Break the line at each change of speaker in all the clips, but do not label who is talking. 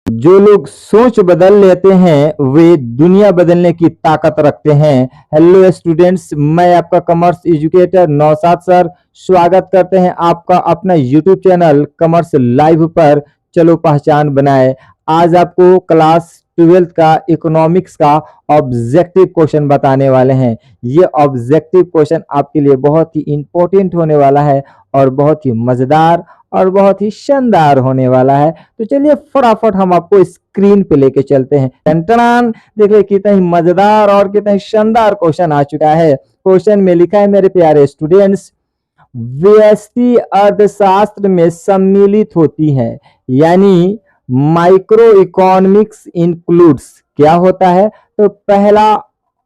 जो लोग सोच बदल लेते हैं वे दुनिया बदलने की ताकत रखते हैं। हेलो स्टूडेंट्स, मैं आपका कॉमर्स एजुकेटर नौशाद सर स्वागत करते हैं आपका अपना यूट्यूब चैनल कॉमर्स लाइव पर। चलो पहचान बनाए। आज आपको क्लास 12th का इकोनॉमिक्स का ऑब्जेक्टिव क्वेश्चन बताने वाले हैं। ये ऑब्जेक्टिव क्वेश्चन आपके लिए बहुत ही इंपॉर्टेंट होने वाला है और बहुत ही मजेदार और बहुत ही शानदार होने वाला है। तो चलिए फटाफट हम आपको स्क्रीन पे लेके चलते हैं। टन देखिए कितना ही मजेदार और कितना ही शानदार क्वेश्चन आ चुका है। क्वेश्चन में लिखा है मेरे प्यारे स्टूडेंट्स, व्यष्टि अर्थशास्त्र में सम्मिलित होती है, यानी माइक्रो इकोनॉमिक्स इंक्लूड्स क्या होता है? तो पहला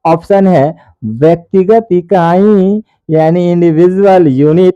ऑप्शन है व्यक्तिगत इकाई यानी इंडिविजुअल यूनिट,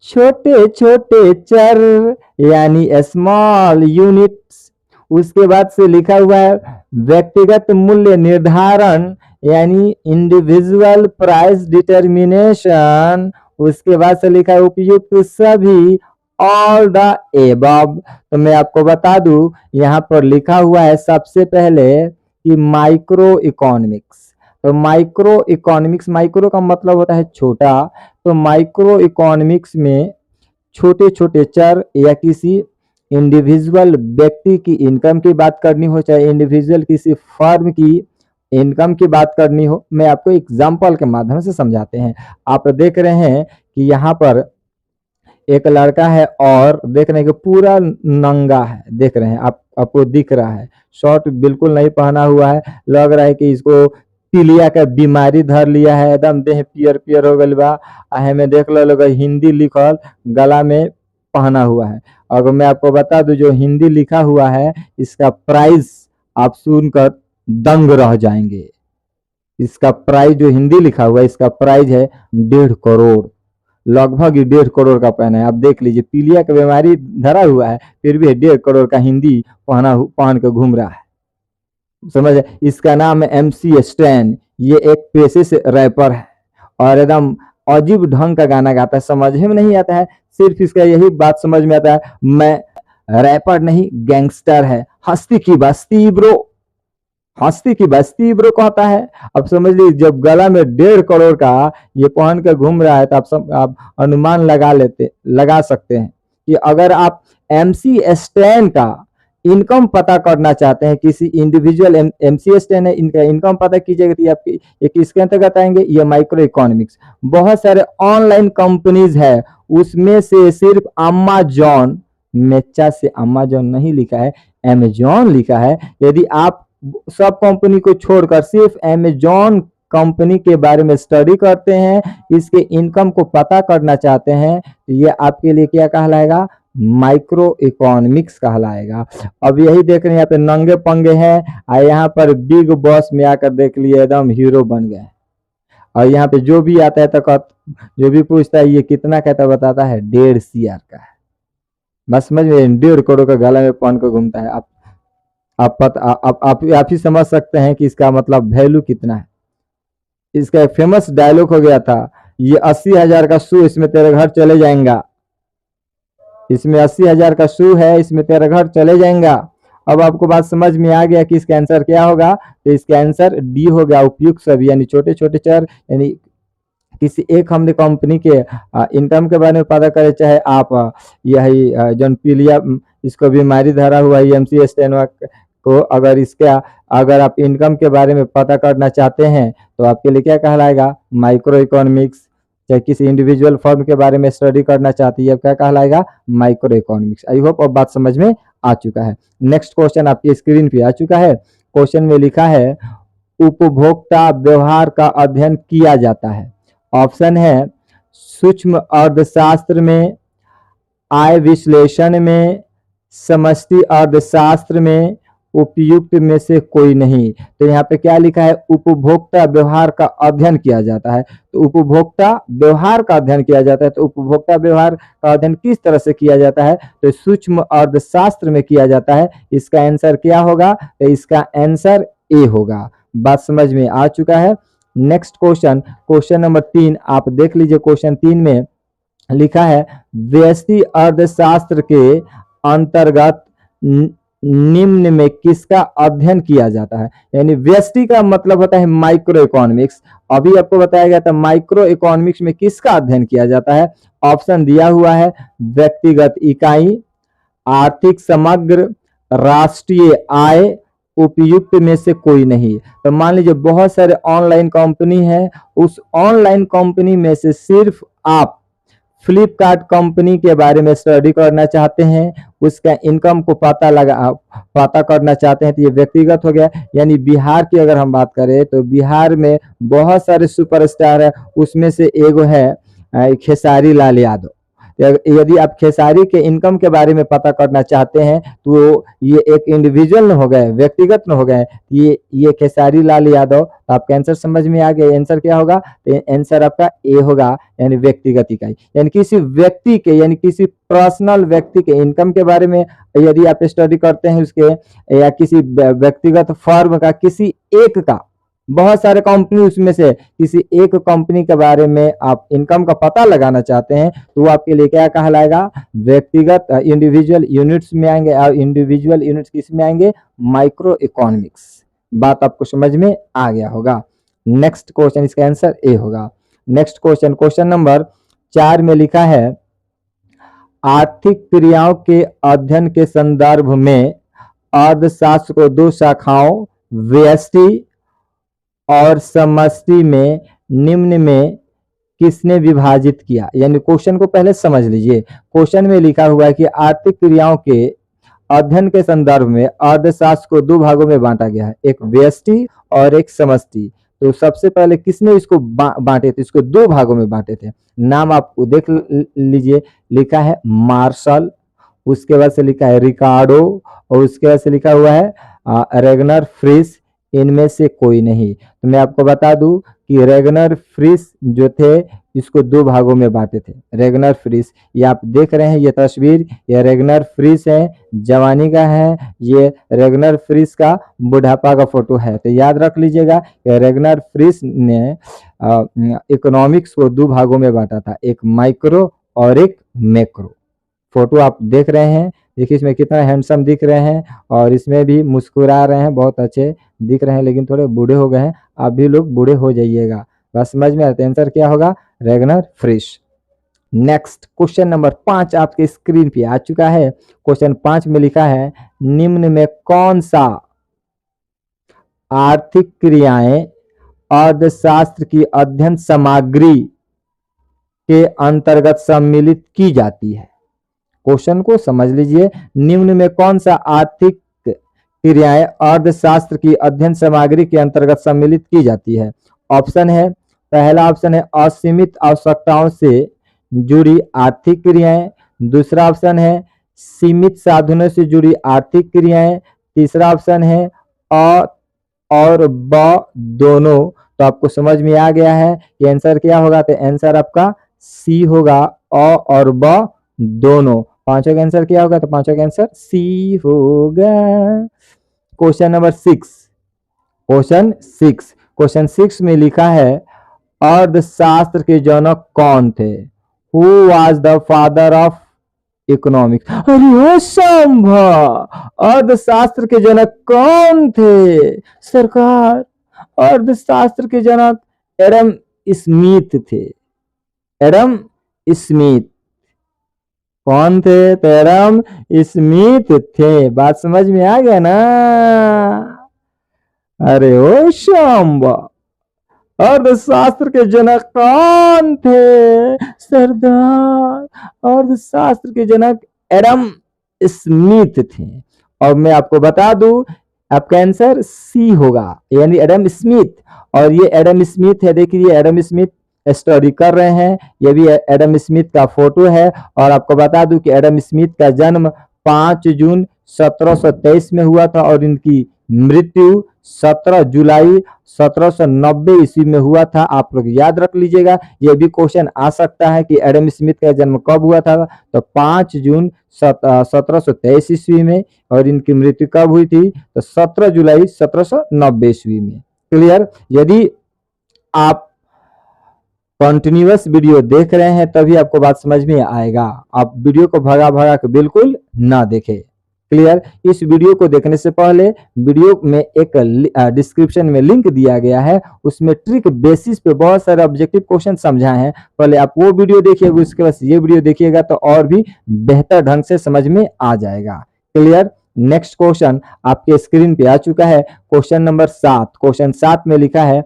छोटे छोटे चर यानी स्मॉल यूनिट्स। उसके बाद से लिखा हुआ है व्यक्तिगत मूल्य निर्धारण यानी इंडिविजुअल प्राइस डिटर्मिनेशन। उसके बाद से लिखा है उपयुक्त सभी, ऑल द एबव। तो मैं आपको बता दूं यहाँ पर लिखा हुआ है सबसे पहले कि माइक्रो इकोनॉमिक्स। तो माइक्रो इकोनॉमिक्स, माइक्रो का मतलब होता है छोटा। तो माइक्रो इकोनॉमिक्स में छोटे छोटे चर या किसी इंडिविजुअल व्यक्ति की इनकम की बात करनी हो, चाहे इंडिविजुअल किसी फर्म की इनकम की बात करनी हो, मैं आपको एग्जांपल के माध्यम से समझाते हैं। आप देख रहे हैं कि यहाँ पर एक लड़का है और देख रहे हैं कि पूरा नंगा है। देख रहे हैं आपको दिख रहा है, शॉर्ट बिल्कुल नहीं पहना हुआ है। लग रहा है कि इसको पीलिया का बीमारी धर लिया है, एकदम देह पियर पियर हो गल बा। आहे में देख लो लोग हिंदी लिखल गला में पहना हुआ है। अगर मैं आपको बता दूं जो हिंदी लिखा हुआ है इसका प्राइस आप सुनकर दंग रह जाएंगे। इसका प्राइस जो हिंदी लिखा हुआ है इसका प्राइस है 1.5 करोड़, लगभग 1.5 करोड़ का पहना है। आप देख लीजिए पीलिया का बीमारी धरा हुआ है फिर भी 1.5 करोड़ का हिंदी पहन के घूम रहा है। समझ। इसका नाम है MC स्टैन। ये एक पेशे से रैपर है और एकदम अजीब ढंग का गाना गाता है, समझ में नहीं आता है। सिर्फ इसका यही बात समझ में आता है, मैं रैपर नहीं गैंगस्टर है। हस्ती की बस्ती ब्रो, हस्ती की बस्ती ब्रो कहता है। अब समझ लीजिए जब गला में 1.5 करोड़ का ये पहन के घूम रहा है तो आप अनुमान लगा सकते हैं कि अगर आप MC स्टैन का इनकम पता करना चाहते हैं, किसी इंडिविजुअल MC स्टैन है इनका इनकम पता कीजिएगा तो आपकी ये किसके अंतर्गत आएंगे? ये माइक्रो इकोनॉमिक्स। बहुत सारे ऑनलाइन कंपनीज है उसमें से सिर्फ अमेजॉन, मेचा से अमेजॉन नहीं लिखा है, अमेजॉन लिखा है। यदि आप सब कंपनी को छोड़कर सिर्फ अमेजॉन कंपनी के बारे में स्टडी करते हैं, इसके इनकम को पता करना चाहते हैं, तो ये आपके लिए क्या कहलाएगा? माइक्रो इकोनॉमिक्स कहलाएगा। अब यही देख रहे हैं यहाँ पे नंगे पंगे हैं और यहाँ पर बिग बॉस में आकर देख लिए एकदम हीरो बन गए। और यहाँ पे जो भी आता है तो जो भी पूछता है ये कितना कहता बताता है 1.5 CR का है। बस समझ में 1.5 करोड़ का गला में पहन कर घूमता है। आप ही समझ सकते हैं कि इसका मतलब वैल्यू कितना है। इसका एक फेमस डायलॉग हो गया था, ये 80,000 का शू इसमें तेरे घर चले जाएगा, इसमें 80,000 का शू है इसमें तेरा घर चले जाएगा। अब आपको बात समझ में आ गया कि इसका आंसर क्या होगा? तो इसका आंसर D हो गया, उपयुक्त सभी, यानी छोटे छोटे चर। यानी किसी एक हमने कंपनी के इनकम के बारे में पता करे, चाहे आप यही जौन पीलिया इसको बीमारी धरा हुआ है MC स्टैन को, अगर आप इनकम के बारे में पता करना चाहते हैं तो आपके लिए क्या कहलाएगा? Micro economics. चाहे किसी इंडिविजुअल फर्म के बारे में स्टडी करना चाहती है क्या कहलाएगा? Micro economics. आई होप अब बात समझ में आ चुका है। नेक्स्ट क्वेश्चन आपकी स्क्रीन पे आ चुका है। क्वेश्चन में लिखा है उपभोक्ता व्यवहार का अध्ययन किया जाता है। ऑप्शन है सूक्ष्म अर्थशास्त्र में, आय विश्लेषण में, समष्टि अर्थशास्त्र में, उपयुक्त में से कोई नहीं। तो यहाँ पे क्या लिखा है? उपभोक्ता व्यवहार का अध्ययन किया जाता है। तो उपभोक्ता व्यवहार का अध्ययन किया जाता है। तो उपभोक्ता व्यवहार का अध्ययन किस तरह से किया जाता है? तो सूक्ष्म अर्थशास्त्र में किया जाता है। इसका आंसर क्या होगा? तो इसका आंसर A होगा। बात समझ में आ चुका है। नेक्स्ट क्वेश्चन, क्वेश्चन नंबर 3 आप देख लीजिए। क्वेश्चन 3 में लिखा है व्यष्टि अर्थशास्त्र के अंतर्गत निम्न में किसका अध्ययन किया जाता है। यानी व्यष्टि का मतलब होता है माइक्रो इकोनॉमिक्स। अभी आपको बताया गया था माइक्रो इकोनॉमिक्स में किसका अध्ययन किया जाता है। ऑप्शन दिया हुआ है व्यक्तिगत इकाई, आर्थिक समग्र, राष्ट्रीय आय, उपयुक्त में से कोई नहीं। तो मान लीजिए बहुत सारे ऑनलाइन कंपनी है, उस ऑनलाइन कंपनी में से सिर्फ आप फ्लिपकार्ट कंपनी के बारे में स्टडी करना चाहते हैं, उसका इनकम को पता करना चाहते हैं, तो ये व्यक्तिगत हो गया। यानी बिहार की अगर हम बात करें तो बिहार में बहुत सारे सुपरस्टार है, उसमें से एगो है खेसारी लाल यादव। यदि आप खेसारी के इनकम के बारे में पता करना चाहते हैं तो ये एक इंडिविजुअल हो गए, व्यक्तिगत हो गए, ये खेसारी लाल यादव। तो आपका आंसर समझ में आ गया। आंसर क्या होगा, तो आंसर आपका ए होगा, यानी व्यक्तिगत इकाई। यानी किसी व्यक्ति के, यानी किसी पर्सनल व्यक्ति के इनकम के बारे में यदि आप स्टडी करते हैं उसके, या किसी व्यक्तिगत फर्म का, किसी एक का, बहुत सारे कंपनी उसमें से किसी एक कंपनी के बारे में आप इनकम का पता लगाना चाहते हैं, तो वो आपके लिए क्या कहलाएगा, व्यक्तिगत इंडिविजुअल यूनिट्स में आएंगे। और इंडिविजुअल यूनिट्स किस में आएंगे, माइक्रो इकोनॉमिक्स। बात आपको समझ में आ गया होगा। नेक्स्ट क्वेश्चन, इसका आंसर ए होगा। नेक्स्ट क्वेश्चन, क्वेश्चन नंबर 4 में लिखा है आर्थिक क्रियाओं के अध्ययन के संदर्भ में अर्थशास्त्र को 2 शाखाओं व्यष्टि और समष्टि में निम्न में किसने विभाजित किया। यानी क्वेश्चन को पहले समझ लीजिए। क्वेश्चन में लिखा हुआ है कि आर्थिक क्रियाओं के अध्ययन के संदर्भ में अर्थशास्त्र को 2 भागों में बांटा गया है, एक व्यष्टि और एक समष्टि। तो सबसे पहले किसने इसको बांटे थे, इसको 2 भागों में बांटे थे। नाम आप देख लीजिए, लिखा है मार्शल, उसके बाद से लिखा है रिकार्डो, और उसके बाद से लिखा हुआ है रेगनर फ्रिस। इनमें से कोई नहीं। तो मैं आपको बता दूं कि रेगनर फ्रिस जो थे इसको 2 भागों में बांटे थे। रेगनर फ्रिस, ये आप देख रहे हैं ये तस्वीर, ये रेगनर फ्रिस है, जवानी का है, ये रेगनर फ्रिस का बुढ़ापा का फोटो है। तो याद रख लीजिएगा कि रेगनर फ्रिस ने इकोनॉमिक्स को 2 भागों में बांटा था, एक माइक्रो और एक मैक्रो। फोटो आप देख रहे हैं, देखिए इसमें कितना हैंडसम दिख रहे हैं, और इसमें भी मुस्कुरा रहे हैं, बहुत अच्छे दिख रहे हैं, लेकिन थोड़े बूढ़े हो गए हैं। आप भी लोग बूढ़े हो जाइएगा। बस समझ में आता है। आंसर क्या होगा, रेगनर फ्रिश। नेक्स्ट क्वेश्चन नंबर 5 आपके स्क्रीन पे आ चुका है। क्वेश्चन 5 में लिखा है निम्न में कौन सा आर्थिक क्रियाएं अर्थशास्त्र की अध्ययन सामग्री के अंतर्गत सम्मिलित की जाती है। क्वेश्चन को समझ लीजिए, निम्न में कौन सा आर्थिक क्रियाएं अर्थशास्त्र की अध्ययन सामग्री के अंतर्गत सम्मिलित की जाती है। ऑप्शन है, पहला ऑप्शन है असीमित आवश्यकताओं से जुड़ी आर्थिक क्रियाएं, दूसरा ऑप्शन है सीमित साधनों से जुड़ी आर्थिक क्रियाएं, तीसरा ऑप्शन है अ और ब दोनों। तो आपको समझ में आ गया है कि आंसर क्या होगा, तो आंसर आपका सी होगा, अ और ब दोनों। पांचों का आंसर क्या होगा, तो पांचों का आंसर सी होगा। क्वेश्चन नंबर 6, क्वेश्चन 6 में लिखा है अर्थशास्त्र के जनक कौन थे। Who was the father of economics. अरे संभव, अर्थशास्त्र के जनक कौन थे सरकार। अर्थशास्त्र के जनक एडम स्मिथ थे। एडम स्मिथ कौन थे, तो एडम स्मिथ थे। बात समझ में आ गया ना। अरे ओ संभव, अर्थशास्त्र के जनक कौन थे सरदार। अर्थशास्त्र के जनक एडम स्मिथ थे। और मैं आपको बता दूं आपका आंसर सी होगा, यानी एडम स्मिथ। और ये एडम स्मिथ है, देखिए ये एडम स्मिथ स्टडी कर रहे हैं, ये भी एडम स्मिथ का फोटो है। और आपको बता दूं कि एडम स्मिथ का जन्म 5 जून 1723 में हुआ था, और इनकी मृत्यु 17 जुलाई 1790 ईस्वी में हुआ था। आप लोग याद रख लीजिएगा, ये भी क्वेश्चन आ सकता है कि एडम स्मिथ का जन्म कब हुआ था, तो 5 जून 1723 ईस्वी में, और इनकी मृत्यु कब हुई थी, तो 17 जुलाई 1790 ईस्वी में। क्लियर। यदि आप कंटिन्यूअस वीडियो देख रहे हैं तभी आपको बात समझ में आएगा। आप वीडियो को भगा भगा के बिल्कुल ना देखें। क्लियर। इस वीडियो को देखने से पहले वीडियो में एक डिस्क्रिप्शन में लिंक दिया गया है, उसमें ट्रिक बेसिस पे बहुत सारे ऑब्जेक्टिव क्वेश्चन समझाए हैं। पहले आप वो वीडियो देखिएगा, उसके बाद ये वीडियो देखिएगा तो और भी बेहतर ढंग से समझ में आ जाएगा। क्लियर। नेक्स्ट क्वेश्चन आपके स्क्रीन पे आ चुका है, क्वेश्चन नंबर 7। क्वेश्चन 7 में लिखा है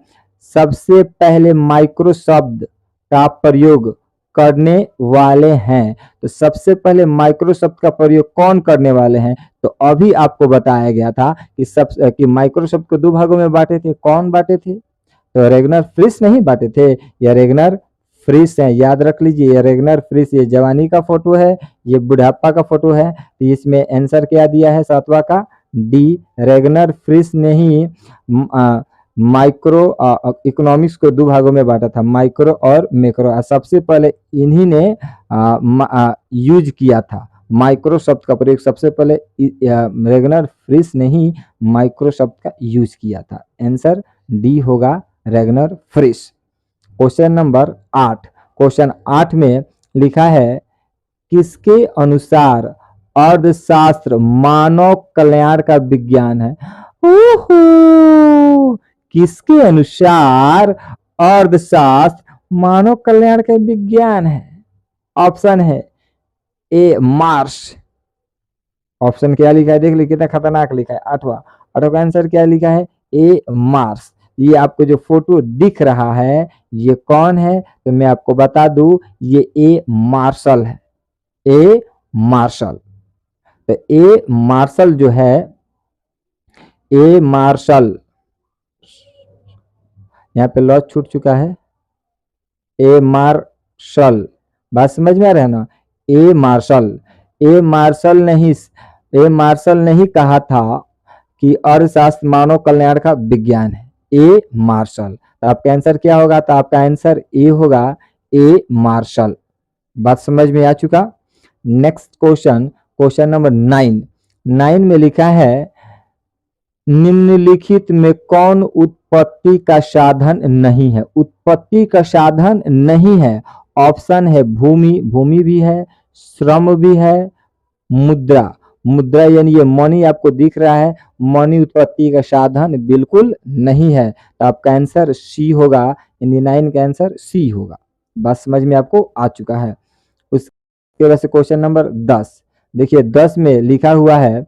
सबसे पहले माइक्रो शब्द का प्रयोग करने वाले हैं। तो सबसे पहले माइक्रो शब्द का प्रयोग कौन करने वाले हैं? तो अभी आपको बताया गया था कि माइक्रो शब्द को दो भागों में बांटे थे। कौन बांटे थे? तो रेगनर फ्रिश नहीं बांटे थे, या रेगनर फ्रिश है, याद रख लीजिए। ये रेगनर फ्रिश, ये जवानी का फोटो है, ये बुढ़ापा का फोटो है। तो इसमें आंसर क्या दिया है 7वां का? डी। रेगनर फ्रिश ने ही माइक्रो इकोनॉमिक्स को दो भागों में बांटा था, माइक्रो और मैक्रो। सबसे पहले इन्हीं ने यूज किया था माइक्रो शब्द का प्रयोग। सबसे पहले रेगनर फ्रिश ने ही माइक्रो शब्द का यूज किया था। आंसर डी होगा, Ragnar Frisch. Question number 8। Question 8 में लिखा है किसके अनुसार अर्थशास्त्र मानव कल्याण का विज्ञान है? ओहो, किसके अनुसार अर्थशास्त्र मानव कल्याण का विज्ञान है? ऑप्शन है ए मार्स। ऑप्शन क्या लिखा है? देख लीजिए कितना खतरनाक लिखा है। 8वां का आंसर क्या लिखा है? A Mars. ये आपको जो फोटो दिख रहा है ये कौन है? तो मैं आपको बता दूं, ये ए मार्शल है। ए मार्शल। तो ए मार्शल जो है, ए मार्शल, यहाँ पे लॉस छूट चुका है। ए मार्शल, बात समझ में आ रहा है ना? ए मार्शल। ए मार्शल नहीं कहा था कि अर्थशास्त्र मानव कल्याण का विज्ञान है। ए मार्शल। तो आपका आंसर क्या होगा? तो आपका आंसर ए होगा, ए मार्शल। बात समझ में आ चुका। Next question, question number 9। 9 में लिखा है निम्नलिखित में कौन उत्पत्ति का साधन नहीं है? उत्पत्ति का साधन नहीं है। ऑप्शन है भूमि, भूमि भी है, श्रम भी है, मुद्रा, मुद्रा यानी ये मनी आपको दिख रहा है, मनी उत्पत्ति का साधन बिल्कुल नहीं है। तो आपका आंसर सी होगा, यानी 9 का आंसर सी होगा। बस समझ में आपको आ चुका है। उसके बाद से क्वेश्चन नंबर 10। देखिए 10 में लिखा हुआ है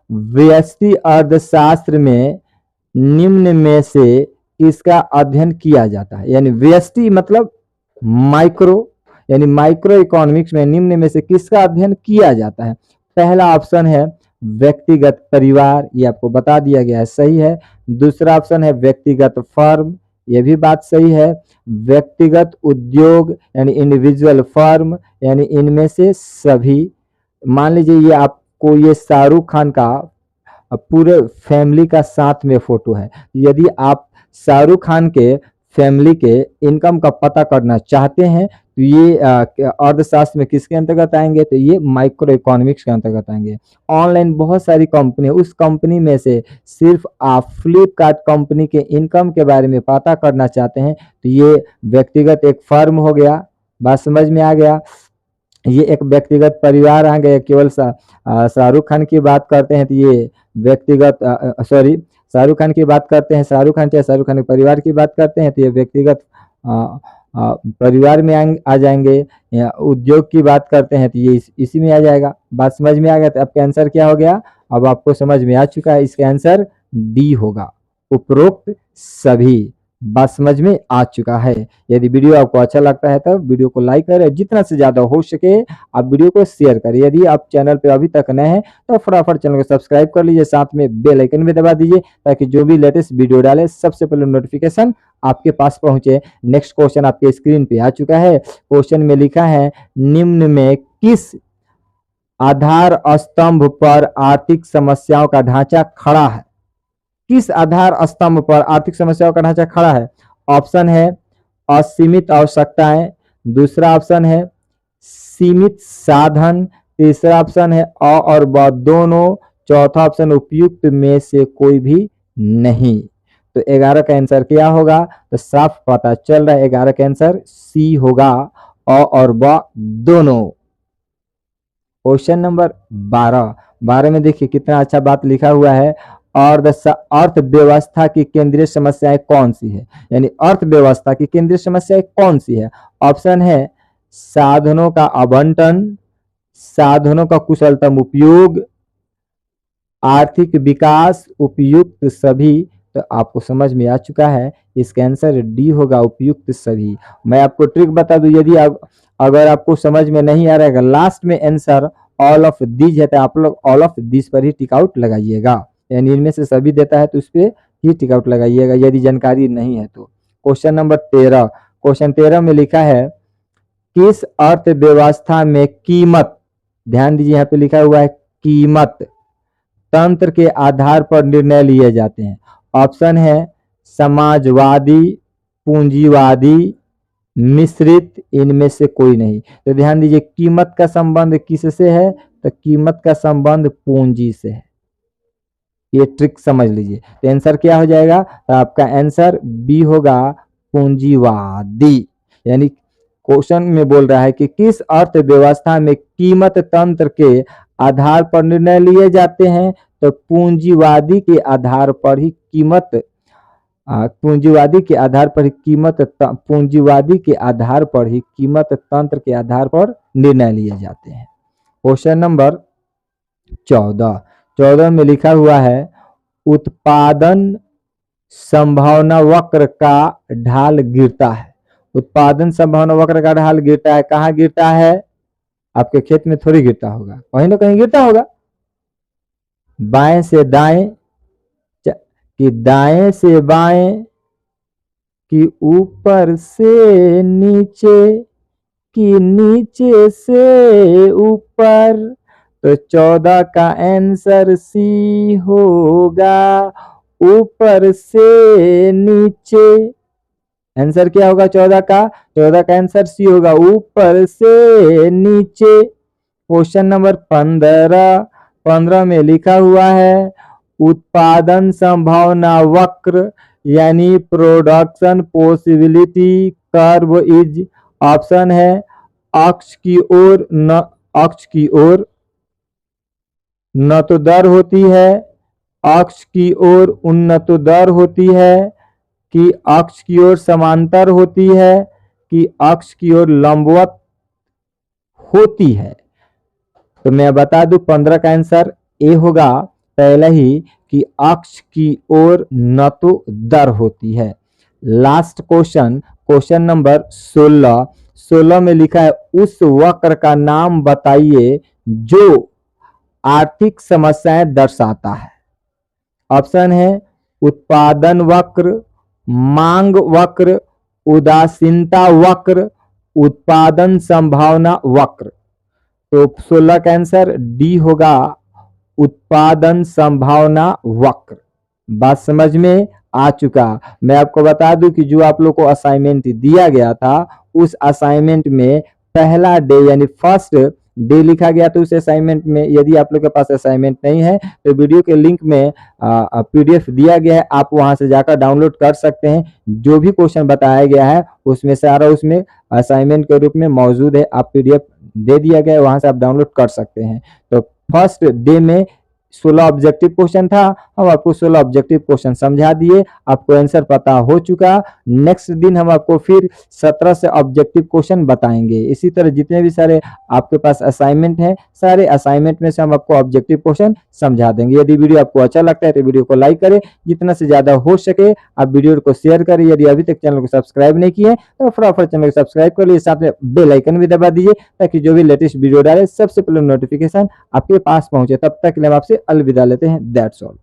व्यष्टि अर्थशास्त्र में निम्न में से किसका अध्ययन किया जाता है? यानी व्यष्टि मतलब माइक्रो, यानी माइक्रो इकोनॉमिक्स में निम्न में से किसका अध्ययन किया जाता है? पहला ऑप्शन है व्यक्तिगत परिवार, ये आपको बता दिया गया है, सही है। दूसरा ऑप्शन है व्यक्तिगत फर्म, ये भी बात सही है। व्यक्तिगत उद्योग यानी इंडिविजुअल फर्म, यानी इनमें से सभी। मान लीजिए ये आपको ये शाहरुख खान का पूरे फैमिली का साथ में फोटो है। यदि आप शाहरुख खान के फैमिली के इनकम का पता करना चाहते हैं तो ये अर्थशास्त्र में किसके अंतर्गत आएंगे? तो ये माइक्रो इकोनॉमिक्स के अंतर्गत आएंगे। ऑनलाइन बहुत सारी कंपनी, उस कंपनी में से सिर्फ आप फ्लिपकार्ट कंपनी के इनकम के बारे में पता करना चाहते हैं तो ये व्यक्तिगत एक फर्म हो गया। बात समझ में आ गया। ये एक व्यक्तिगत परिवार आ गया। केवल शाहरुख खान की बात करते हैं तो ये व्यक्तिगत शाहरुख खान की बात करते हैं, शाहरुख खान चाहे शाहरुख खान के परिवार की बात करते हैं तो ये व्यक्तिगत परिवार में आ जाएंगे। या उद्योग की बात करते हैं तो ये इसी में आ जाएगा। बात समझ में आ गया। तो आपका आंसर क्या हो गया? अब आपको समझ में आ चुका है, इसका आंसर डी होगा, उपरोक्त सभी। बात समझ में आ चुका है। यदि वीडियो आपको अच्छा लगता है तो वीडियो को लाइक करें, जितना से ज्यादा हो सके आप वीडियो को शेयर करें। यदि आप चैनल पे अभी तक नए हैं तो फटाफट चैनल को सब्सक्राइब कर लीजिए, साथ में बेल आइकन भी दबा दीजिए ताकि जो भी लेटेस्ट वीडियो डाले सबसे पहले नोटिफिकेशन आपके पास पहुंचे। नेक्स्ट क्वेश्चन आपके स्क्रीन पे आ चुका है। क्वेश्चन में लिखा है निम्न में किस आधार स्तंभ पर आर्थिक समस्याओं का ढांचा खड़ा है? किस आधार स्तंभ पर आर्थिक समस्याओं का ढांचा खड़ा है? ऑप्शन है असीमित आवश्यकताएं, दूसरा ऑप्शन है सीमित साधन, तीसरा ऑप्शन है अ और ब दोनों, चौथा ऑप्शन उपयुक्त में से कोई भी नहीं। तो 11 का आंसर क्या होगा? तो साफ पता चल रहा है 11 का आंसर सी होगा, अ और ब दोनों। Question number 12। 12 में देखिए कितना अच्छा बात लिखा हुआ है। और अर्थव्यवस्था की केंद्रीय समस्याएं कौन सी है, यानी अर्थव्यवस्था की केंद्रीय समस्याएं कौन सी है। ऑप्शन है साधनों का आवंटन, साधनों का कुशलतम उपयोग, आर्थिक विकास, उपयुक्त सभी। तो आपको समझ में आ चुका है, इसका आंसर डी होगा, उपयुक्त सभी। मैं आपको ट्रिक बता दूं, यदि अगर आपको समझ में नहीं आ रहा है, लास्ट में आंसर ऑल ऑफ दीज है तो आप लोग ऑल ऑफ दीज पर ही टिक आउट लगाइएगा, यानी इनमें से सभी देता है तो उस पर ही टिक आउट लगाइएगा यदि जानकारी नहीं है तो। क्वेश्चन नंबर 13, क्वेश्चन 13 में लिखा है किस अर्थव्यवस्था में कीमत, ध्यान दीजिए यहाँ पे लिखा हुआ है कीमत तंत्र के आधार पर निर्णय लिए जाते हैं। ऑप्शन है समाजवादी, पूंजीवादी, मिश्रित, इनमें से कोई नहीं। तो ध्यान दीजिए कीमत का संबंध किससे है, तो कीमत का संबंध पूंजी से है, ये ट्रिक समझ लीजिए। तो आंसर क्या हो जाएगा, तो आपका आंसर बी होगा, पूंजीवादी। यानी क्वेश्चन में बोल रहा है कि किस अर्थव्यवस्था में कीमत तंत्र के आधार पर निर्णय लिए जाते हैं, तो पूंजीवादी के आधार पर ही कीमत, पूंजीवादी के आधार पर ही कीमत, पूंजीवादी के आधार पर ही कीमत तंत्र के आधार पर निर्णय लिए जाते हैं। क्वेश्चन नंबर 14 में लिखा हुआ है उत्पादन संभावना वक्र का ढाल गिरता है। उत्पादन संभावना वक्र का ढाल गिरता है, कहाँ गिरता है, आपके खेत में थोड़ी गिरता होगा, कहीं ना कहीं गिरता होगा। बाएं से दाएं कि दाएं से बाएं कि ऊपर से नीचे कि नीचे से ऊपर। तो 14 का आंसर सी होगा, ऊपर से नीचे। आंसर क्या होगा 14 का आंसर सी होगा, ऊपर से नीचे। क्वेश्चन नंबर 15 में लिखा हुआ है उत्पादन संभावना वक्र यानी production possibility curve is. Option है अक्ष की ओर न तो दर होती है, अक्ष की ओर उन्नत दर होती है, कि अक्ष की ओर समांतर होती है, कि अक्ष की ओर लंबवत होती है। तो मैं बता दूं 15 का आंसर ए होगा पहले ही, कि अक्ष की ओर न तो दर होती है। लास्ट क्वेश्चन नंबर 16 में लिखा है उस वक्र का नाम बताइए जो आर्थिक समस्याएं दर्शाता है। ऑप्शन है उत्पादन वक्र, मांग वक्र, उदासीनता वक्र, उत्पादन संभावना वक्र। तो 16 का आंसर डी होगा, उत्पादन संभावना वक्र। बात समझ में आ चुका। मैं आपको बता दूं कि जो आप लोग को असाइनमेंट दिया गया था उस असाइनमेंट में पहला डे यानी फर्स्ट डे लिखा गया। तो उस असाइनमेंट में यदि आप लोग के पास असाइनमेंट नहीं है तो वीडियो के लिंक में पीडीएफ दिया गया है, आप वहां से जाकर डाउनलोड कर सकते हैं। जो भी क्वेश्चन बताया गया है उसमें सारा उसमें असाइनमेंट के रूप में मौजूद है, आप पीडीएफ दे दिया गया है, वहां से आप डाउनलोड कर सकते हैं। तो फर्स्ट डे में 16 ऑब्जेक्टिव क्वेश्चन था, हम आपको 16 ऑब्जेक्टिव क्वेश्चन समझा दिए, आपको आंसर पता हो चुका। नेक्स्ट दिन हम आपको फिर 17 से ऑब्जेक्टिव क्वेश्चन बताएंगे। इसी तरह जितने भी सारे आपके पास असाइनमेंट हैं, सारे असाइनमेंट में से हम आपको ऑब्जेक्टिव क्वेश्चन समझा देंगे। यदि वीडियो आपको अच्छा लगता है तो वीडियो को लाइक करें, जितना से ज्यादा हो सके आप वीडियो को शेयर करें। यदि अभी तक चैनल को सब्सक्राइब नहीं किए तो फटाफट चैनल को सब्सक्राइब कर लीजिए, साथ में बेल आइकन भी दबा दीजिए ताकि जो भी लेटेस्ट वीडियो डाले सबसे पहले नोटिफिकेशन आपके पास पहुंचे। तब तक के लिए हम आपसे अलविदा लेते हैं। That's all.